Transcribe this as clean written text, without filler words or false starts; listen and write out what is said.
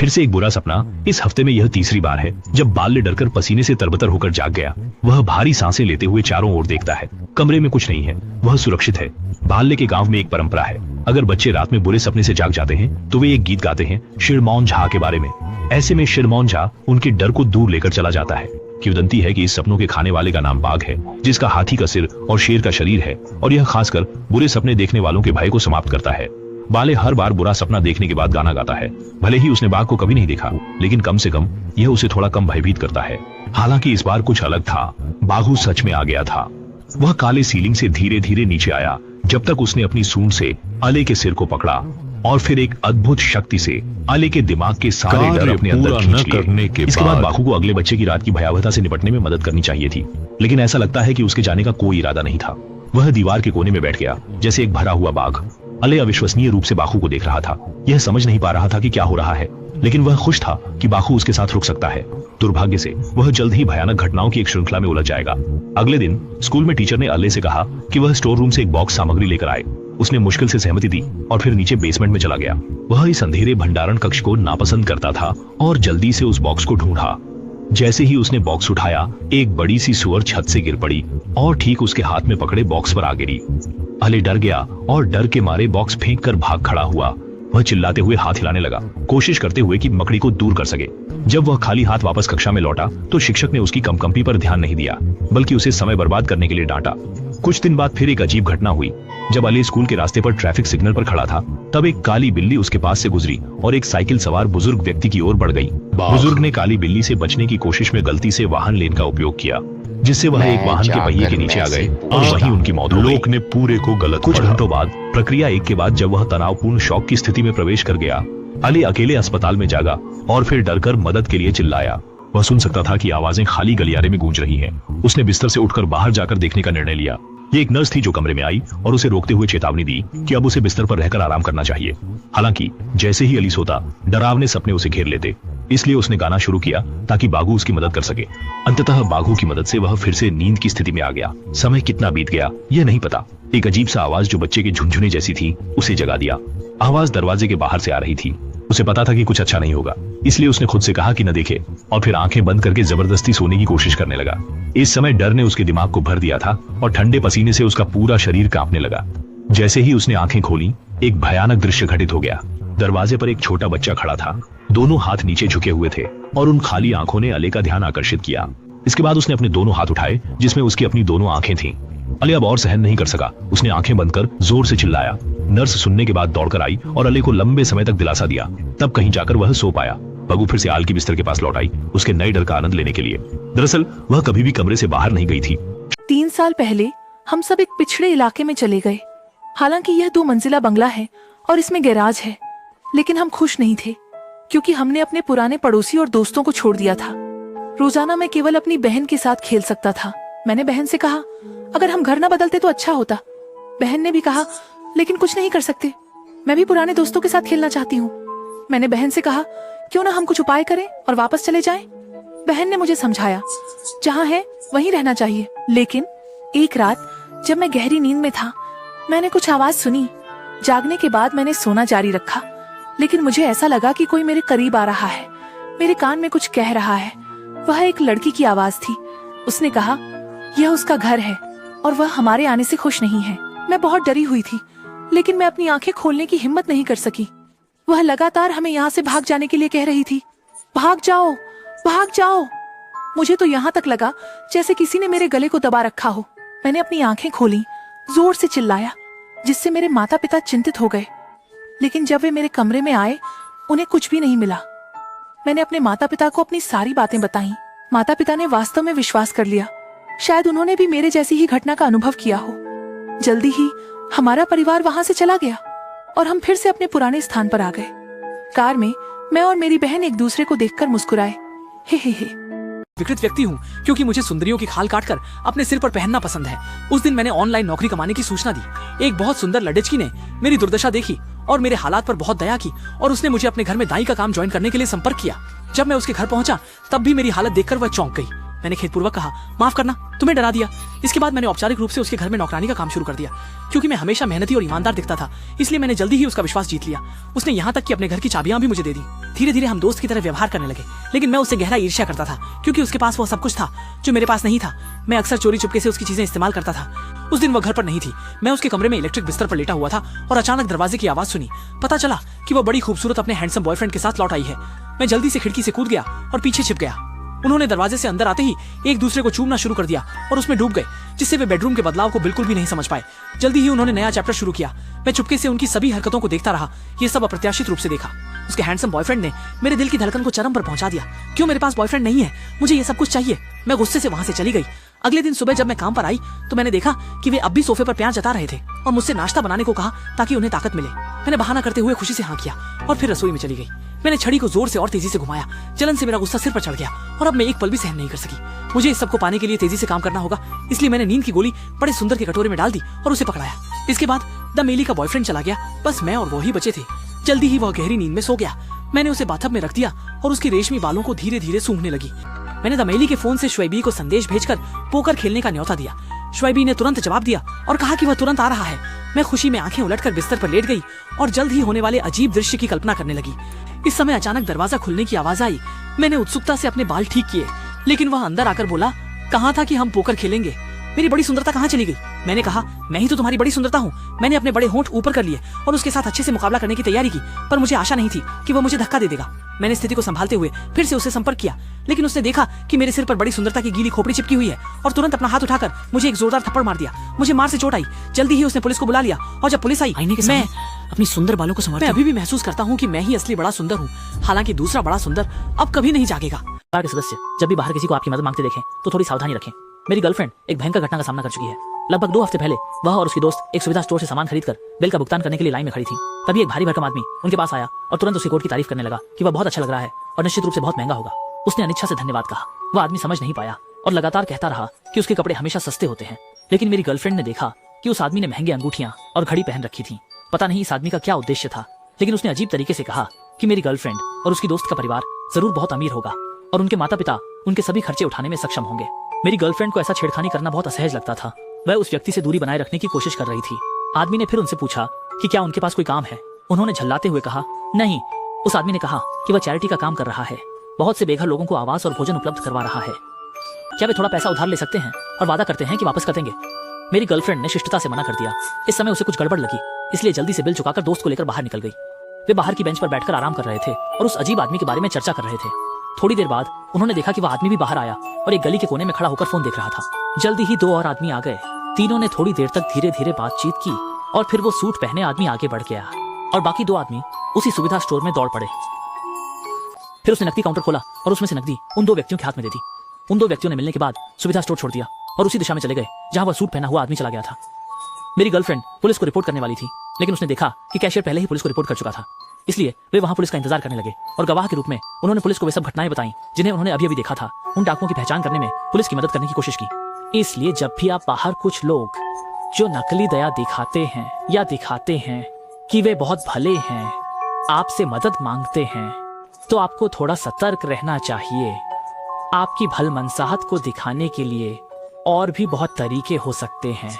फिर से एक बुरा सपना। इस हफ्ते में यह तीसरी बार है जब बाल्य डरकर पसीने से तरबतर होकर जाग गया। वह भारी सांसें लेते हुए चारों ओर देखता है। कमरे में कुछ नहीं है, वह सुरक्षित है। बाल्य के गांव में एक परंपरा है, अगर बच्चे रात में बुरे सपने से जाग जाते हैं तो वे एक गीत गाते हैं शिरमौन झा के बारे में। ऐसे में शिरमौन झा उनके डर को दूर लेकर चला जाता है। किंवदंती है कि इस सपनों के खाने वाले का नाम बाघ है, जिसका हाथी का सिर और शेर का शरीर है, और यह खासकर बुरे सपने देखने वालों के भय को समाप्त करता है। बाले हर बार बुरा सपना देखने के बाद गाना गाता है। भले ही उसने बाघ को कभी नहीं देखा, लेकिन कम से कम यह उसे थोड़ा कम भयभीत करता है। हालांकि इस बार कुछ अलग था। बाघू सच में आ गया था। वह काले सीलिंग से धीरे धीरे नीचे आया, जब तक उसने अपनी सूंड से अले के सिर को पकड़ा, और फिर एक अद्भुत शक्ति से अले के दिमाग के सारे डर अपने अंदर खींच लिए। इसके बाद बाघू को अगले बच्चे की रात की भयावहता से निपटने में मदद करनी चाहिए थी, लेकिन ऐसा लगता है कि उसके जाने का कोई इरादा नहीं था। वह दीवार के कोने में बैठ गया जैसे एक भरा हुआ बाघ। अले अविश्वसनीय रूप से बाघू को देख रहा था। यह समझ नहीं पा रहा था कि क्या हो रहा है, लेकिन वह खुश था कि बाघू उसके साथ रुक सकता है। दुर्भाग्य से वह जल्द ही भयानक घटनाओं की एक श्रृंखला में उलझ जाएगा। अगले दिन स्कूल में टीचर ने अले से कहा कि वह स्टोर रूम से एक बॉक्स सामग्री लेकर आए। उसने मुश्किल से सहमति दी और फिर नीचे बेसमेंट में चला गया। वह इस अंधेरे भंडारण कक्ष को नापसंद करता था और जल्दी से उस बॉक्स को ढूंढा। जैसे ही उसने बॉक्स उठाया, एक बड़ी सी सुअर छत से गिर पड़ी और ठीक उसके हाथ में पकड़े बॉक्स पर आ गिरी। अले डर गया और डर के मारे बॉक्स फेंक कर भाग खड़ा हुआ। वह चिल्लाते हुए हाथ हिलाने लगा, कोशिश करते हुए कि मकड़ी को दूर कर सके। जब वह खाली हाथ वापस कक्षा में लौटा तो शिक्षक ने उसकी कंपकंपी पर ध्यान नहीं दिया, बल्कि उसे समय बर्बाद करने के लिए डांटा। कुछ दिन बाद फिर एक अजीब घटना हुई। जब अली स्कूल के रास्ते पर ट्रैफिक सिग्नल पर खड़ा था, तब एक काली बिल्ली उसके पास से गुजरी और एक साइकिल सवार बुजुर्ग व्यक्ति की ओर बढ़ गई। बुजुर्ग ने काली बिल्ली से बचने की कोशिश में गलती से वाहन लेन का उपयोग किया, जिससे वह एक वाहन के पहिए के नीचे आ गए और वहीं उनकी मौत हो गई। लोग ने पूरे को गलत। कुछ घंटों बाद प्रक्रिया एक के बाद जब वह तनावपूर्ण शॉक की स्थिति में प्रवेश कर गया, अली अकेले अस्पताल में जागा और फिर डरकर मदद के लिए चिल्लाया। वह सुन सकता था कि आवाजें खाली गलियारे में गूंज रही हैं। उसने बिस्तर से उठकर बाहर जाकर देखने का निर्णय लिया। ये एक नर्स थी जो कमरे में आई और उसे रोकते हुए चेतावनी दी कि अब उसे बिस्तर पर रहकर आराम करना चाहिए। हालांकि जैसे ही अली सोता, डरावने सपने उसे घेर लेते, इसलिए उसने गाना शुरू किया ताकि बाघू उसकी मदद कर सके। अंततः बाघू की मदद से वह फिर से नींद की स्थिति में आ गया। समय कितना बीत गया यह नहीं पता। एक अजीब सा आवाज जो बच्चे के झुनझुने जैसी थी उसे जगा दिया। आवाज दरवाजे के बाहर से आ रही थी। उसे पता था कि कुछ अच्छा नहीं होगा, इसलिए उसने खुद से कहा कि न देखे और फिर आंखें बंद करके जबरदस्ती सोने की कोशिश करने लगा। इस समय डर ने उसके दिमाग को भर दिया था और ठंडे पसीने से उसका पूरा शरीर कांपने लगा। जैसे ही उसने आंखें खोली, एक भयानक दृश्य घटित हो गया। दरवाजे पर एक छोटा बच्चा खड़ा था। दोनों हाथ नीचे झुके हुए थे और उन खाली आंखों ने अले का ध्यान आकर्षित किया। इसके बाद उसने अपने दोनों हाथ उठाए जिसमें उसकी अपनी दोनों आंखें थीं। अले अब और सहन नहीं कर सका। उसने आंखें बंद कर जोर से चिल्लाया। नर्स सुनने के बाद दौड़कर आई और अले को लंबे समय तक दिलासा दिया। तब कहीं जाकर वह सो पाया। बगू फिर से आल की बिस्तर के पास लौट आई, उसके नए डर का आनंद लेने के लिए। दरअसल वह कभी भी कमरे से बाहर नहीं गई थी। 3 साल पहले हम सब एक पिछड़े इलाके में चले गए। हालांकि यह 2 मंजिला बंगला है और इसमें गैराज है, लेकिन हम खुश नहीं थे क्योंकि हमने अपने पुराने पड़ोसी और दोस्तों को छोड़ दिया था। रोजाना मैं केवल अपनी बहन के साथ खेल सकता था। मैंने बहन से कहा अगर हम घर न बदलते तो अच्छा होता। बहन ने भी कहा लेकिन कुछ नहीं कर सकते, मैं भी पुराने दोस्तों के साथ खेलना चाहती हूँ। मैंने बहन से कहा क्यों ना हम कुछ उपाय करें और वापस चले जाएं। बहन ने मुझे समझाया जहाँ है वहीं रहना चाहिए। लेकिन एक रात जब मैं गहरी नींद में था, मैंने कुछ आवाज सुनी। जागने के बाद मैंने सोना जारी रखा, लेकिन मुझे ऐसा लगा कि कोई मेरे करीब आ रहा है, मेरे कान में कुछ कह रहा है। वह एक लड़की की आवाज थी। उसने कहा यह उसका घर है और वह हमारे आने से खुश नहीं है। मैं बहुत डरी हुई थी, लेकिन मैं अपनी आंखें खोलने की हिम्मत नहीं कर सकी। वह लगातार हमें यहाँ से भाग जाने के लिए कह रही थी, भाग जाओ, भाग जाओ। मुझे तो यहाँ तक लगा जैसे किसी ने मेरे गले को दबा रखा हो। मैंने अपनी आंखें खोली, जोर से चिल्लाया, जिससे मेरे माता पिता चिंतित हो गए। लेकिन जब वे मेरे कमरे में आए, उन्हें कुछ भी नहीं मिला। मैंने अपने माता पिता को अपनी सारी बातें बताई। माता पिता ने वास्तव में विश्वास कर लिया। शायद उन्होंने भी मेरे जैसी ही घटना का अनुभव किया हो। जल्दी ही हमारा परिवार वहां से चला गया और हम फिर से अपने पुराने स्थान पर आ गए। कार में मैं और मेरी बहन एक दूसरे को देखकर मुस्कुराए। हे। विकृत व्यक्ति हूँ क्योंकि मुझे सुंदरियों की खाल काटकर अपने सिर पर पहनना पसंद है। उस दिन मैंने ऑनलाइन नौकरी कमाने की सूचना दी। एक बहुत सुंदर लड़की ने मेरी दुर्दशा देखी और मेरे हालात पर बहुत दया की और उसने मुझे अपने घर में दाई का काम ज्वाइन करने के लिए संपर्क किया। जब मैं उसके घर पहुंचा तब भी मेरी हालत देखकर वह चौंक गई। मैंने खेदपूर्वक कहा, माफ करना, तुम्हें डरा दिया। इसके बाद मैंने औपचारिक रूप से उसके घर में नौकरानी का काम शुरू कर दिया। क्योंकि मैं हमेशा मेहनती और ईमानदार दिखता था, इसलिए मैंने जल्दी ही उसका विश्वास जीत लिया। उसने यहाँ तक कि अपने घर की चाबियां भी मुझे दे दी। धीरे धीरे हम दोस्त की तरह व्यवहार करने लगे, लेकिन मैं उससे गहरा ईर्ष्या करता था, क्योंकि उसके पास वो सब कुछ था जो मेरे पास नहीं था। मैं अक्सर चोरी चुपके से उसकी चीजें इस्तेमाल करता था। उस दिन वह घर पर नहीं थी। मैं उसके कमरे में इलेक्ट्रिक बिस्तर पर लेटा हुआ था और अचानक दरवाजे की आवाज सुनी। पता चला कि वह बड़ी खूबसूरत अपने हैंडसम बॉयफ्रेंड के साथ लौट आई है। मैं जल्दी से खिड़की से कूद गया और पीछे छिप गया। उन्होंने दरवाजे से अंदर आते ही एक दूसरे को चूमना शुरू कर दिया और उसमें डूब गए, जिससे वे बेडरूम के बदलाव को बिल्कुल भी नहीं समझ पाए। जल्दी ही उन्होंने नया चैप्टर शुरू किया। मैं चुपके से उनकी सभी हरकतों को देखता रहा। ये सब अप्रत्याशित रूप से देखा। उसके हैंडसम बॉयफ्रेंड ने मेरे दिल की धड़कन को चरम पर पहुंचा दिया। क्यों मेरे पास बॉयफ्रेंड नहीं है? मुझे ये सब कुछ चाहिए। मैं गुस्से से वहां से चली गई। अगले दिन सुबह जब मैं काम पर आई तो मैंने देखा कि वे अब भी सोफे पर प्यार जता रहे थे और मुझसे नाश्ता बनाने को कहा ताकि उन्हें ताकत मिले। मैंने बहाना करते हुए खुशी से हाँ किया और फिर रसोई में चली गई। मैंने छड़ी को जोर से और तेजी से घुमाया। जलन से मेरा गुस्सा सिर पर चढ़ गया और अब मैं एक पल भी सहन नहीं कर सकी। मुझे इस सबको पाने के लिए तेजी से काम करना होगा, इसलिए मैंने नींद की गोली बड़े सुंदर के कटोरे में डाल दी और उसे पकड़ाया। इसके बाद दमेली का बॉयफ्रेंड चला गया। बस मैं और वो ही बचे थे। जल्दी ही वह गहरी नींद में सो गया। मैंने उसे बाथटब में रख दिया और उसके रेशमी बालों को धीरे धीरे सूंघने लगी। मैंने दमेली के फोन से शुएबी को संदेश भेजकर पोकर खेलने का न्योता दिया। शुएबी ने तुरंत जवाब दिया और कहा कि वह तुरंत आ रहा है। मैं खुशी में आंखें उलटकर बिस्तर पर लेट गई और जल्द ही होने वाले अजीब दृश्य की कल्पना करने लगी। इस समय अचानक दरवाजा खुलने की आवाज आई। मैंने उत्सुकता से अपने बाल ठीक किए, लेकिन वह अंदर आकर बोला, कहा था कि हम पोकर खेलेंगे। मेरी बड़ी सुंदरता कहाँ चली गई? मैंने कहा, मैं ही तो तुम्हारी बड़ी सुंदरता हूँ। मैंने अपने बड़े होंठ ऊपर कर लिए और उसके साथ अच्छे से मुकाबला करने की तैयारी की, पर मुझे आशा नहीं थी कि वह मुझे धक्का दे देगा। मैंने स्थिति को संभालते हुए फिर से उससे संपर्क किया, लेकिन उसने देखा कि मेरे सिर पर बड़ी सुंदरता की गीली खोपड़ी चिपकी हुई है और तुरंत अपना हाथ उठाकर मुझे एक जोरदार थप्पड़ मार दिया। मुझे मार से चोट आई। जल्दी ही उसने पुलिस को बुला लिया और जब पुलिस आई, आईने के सामने अपनी सुंदर बालों को संभालते मैं अभी भी महसूस करता हूँ कि मैं ही असली बड़ा सुंदर हूँ, हालांकि दूसरा बड़ा सुंदर अब कभी नहीं जागेगा। परिवार के सदस्य जब भी बाहर किसी को आपकी मदद मांगते देखें तो थोड़ी सावधानी रखें। मेरी गर्लफ्रेंड एक भयंकर घटना का सामना कर चुकी है। लगभग 2 हफ्ते पहले वह और उसकी दोस्त एक सुविधा स्टोर से सामान खरीदकर बिल का भुगतान करने के लिए लाइन में खड़ी थी। तभी एक भारी भरकम आदमी उनके पास आया और तुरंत उसकी कोट की तारीफ करने लगा कि वह बहुत अच्छा लग रहा है और निश्चित रूप से बहुत महंगा होगा। उसने अनिच्छा से धन्यवाद कहा। वह आदमी समझ नहीं पाया और लगातार कहता रहा कि उसके कपड़े हमेशा सस्ते होते हैं। लेकिन मेरी गर्लफ्रेंड ने देखा कि उस आदमी ने महंगी अंगूठियां और घड़ी पहन रखी थी। पता नहीं इस आदमी का क्या उद्देश्य था, लेकिन उसने अजीब तरीके से कहा कि मेरी गर्लफ्रेंड और उसकी दोस्त का परिवार जरूर बहुत अमीर होगा और उनके माता पिता उनके सभी खर्चे उठाने में सक्षम होंगे। मेरी गर्लफ्रेंड को ऐसा छेड़खानी करना बहुत असहज लगता था। वह उस व्यक्ति से दूरी बनाए रखने की कोशिश कर रही थी। आदमी ने फिर उनसे पूछा कि क्या उनके पास कोई काम है। उन्होंने झल्लाते हुए कहा, नहीं। उस आदमी ने कहा कि वह चैरिटी का काम कर रहा है, बहुत से बेघर लोगों को आवास और भोजन उपलब्ध करवा रहा है। क्या वे थोड़ा पैसा उधार ले सकते हैं और वादा करते हैं कि वापस कर देंगे? मेरी गर्लफ्रेंड ने शिष्टता से मना कर दिया। इस समय उसे कुछ गड़बड़ लगी, इसलिए जल्दी से बिल चुकाकर दोस्त को लेकर बाहर निकल गई। वे बाहर की बेंच पर बैठकर आराम कर रहे थे और उस अजीब आदमी के बारे में चर्चा कर रहे थे। थोड़ी देर बाद उन्होंने देखा कि वह आदमी भी बाहर आया और एक गली के कोने में खड़ा होकर फोन देख रहा था। जल्दी ही 2 और आदमी आ गए। तीनों ने थोड़ी देर तक धीरे धीरे बातचीत की और फिर वो सूट पहने आदमी आगे बढ़ गया और बाकी 2 आदमी उसी सुविधा स्टोर में दौड़ पड़े। फिर उसने नकदी काउंटर खोला और उसमें से नकदी उन 2 व्यक्तियों के हाथ में दे दी। उन 2 व्यक्तियों ने मिलने के बाद सुविधा स्टोर छोड़ दिया और उसी दिशा में चले गए जहां वह सूट पहना हुआ आदमी चला गया था। मेरी गर्लफ्रेंड पुलिस को रिपोर्ट करने वाली थी, लेकिन उसने देखा कि कैशियर पहले ही पुलिस को रिपोर्ट कर चुका था, इसलिए वे वहां पुलिस का इंतजार करने लगे और गवाह के रूप में उन्होंने पुलिस को वे सब घटनाएं बताई जिन्हें उन्होंने अभी अभी देखा था। उन डाकुओं की पहचान करने में पुलिस की मदद करने की कोशिश की। इसलिए जब भी आप बाहर कुछ लोग जो नकली दया दिखाते हैं या दिखाते हैं कि वे बहुत भले हैं, आपसे मदद मांगते हैं, तो आपको थोड़ा सतर्क रहना चाहिए। आपकी भलमनसाहत को दिखाने के लिए और भी बहुत तरीके हो सकते हैं।